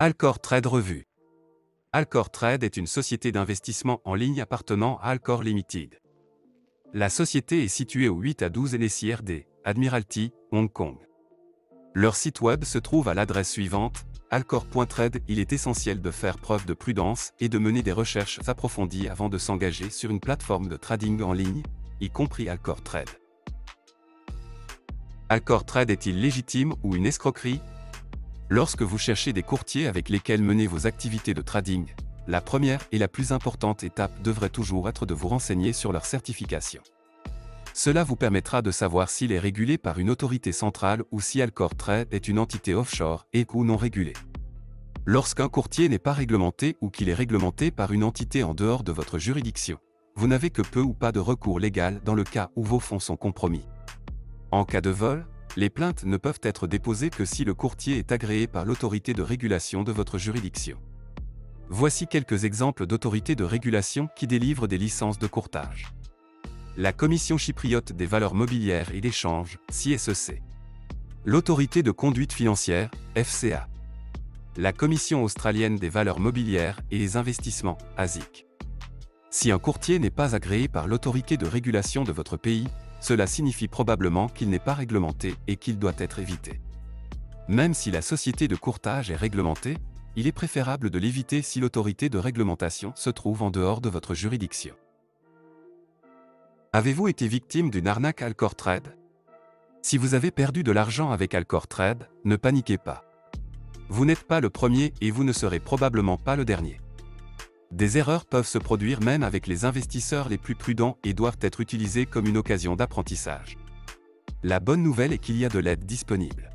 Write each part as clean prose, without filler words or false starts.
Alcor Trade Revue. Alcor Trade est une société d'investissement en ligne appartenant à Alcor Limited. La société est située au 8 à 12 NSIRD, Admiralty, Hong Kong. Leur site web se trouve à l'adresse suivante, alcor.trade. Il est essentiel de faire preuve de prudence et de mener des recherches approfondies avant de s'engager sur une plateforme de trading en ligne, y compris Alcor Trade. Alcor Trade est-il légitime ou une escroquerie? Lorsque vous cherchez des courtiers avec lesquels mener vos activités de trading, la première et la plus importante étape devrait toujours être de vous renseigner sur leur certification. Cela vous permettra de savoir s'il est régulé par une autorité centrale ou si Alcor Trade est une entité offshore et ou non régulée. Lorsqu'un courtier n'est pas réglementé ou qu'il est réglementé par une entité en dehors de votre juridiction, vous n'avez que peu ou pas de recours légal dans le cas où vos fonds sont compromis. En cas de vol, les plaintes ne peuvent être déposées que si le courtier est agréé par l'autorité de régulation de votre juridiction. Voici quelques exemples d'autorités de régulation qui délivrent des licences de courtage. La Commission chypriote des valeurs mobilières et d'échange, CSEC. L'Autorité de conduite financière, FCA. La Commission australienne des valeurs mobilières et des investissements, ASIC. Si un courtier n'est pas agréé par l'autorité de régulation de votre pays, cela signifie probablement qu'il n'est pas réglementé et qu'il doit être évité. Même si la société de courtage est réglementée, il est préférable de l'éviter si l'autorité de réglementation se trouve en dehors de votre juridiction. Avez-vous été victime d'une arnaque Alcor Trade? Si vous avez perdu de l'argent avec Alcor Trade, ne paniquez pas. Vous n'êtes pas le premier et vous ne serez probablement pas le dernier. Des erreurs peuvent se produire même avec les investisseurs les plus prudents et doivent être utilisées comme une occasion d'apprentissage. La bonne nouvelle est qu'il y a de l'aide disponible.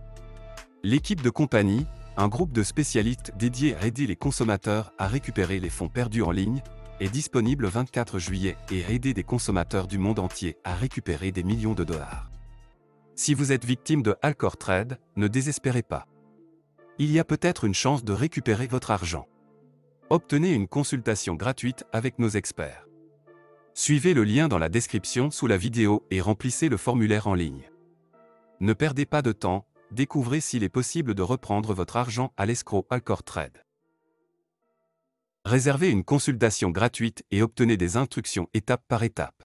L'équipe de compagnie, un groupe de spécialistes dédiés à aider les consommateurs à récupérer les fonds perdus en ligne, est disponible le 24 juillet et a aidé des consommateurs du monde entier à récupérer des millions de dollars. Si vous êtes victime de Alcor Trade, ne désespérez pas. Il y a peut-être une chance de récupérer votre argent. Obtenez une consultation gratuite avec nos experts. Suivez le lien dans la description sous la vidéo et remplissez le formulaire en ligne. Ne perdez pas de temps, découvrez s'il est possible de reprendre votre argent à l'escroc Alcor Trade. Réservez une consultation gratuite et obtenez des instructions étape par étape.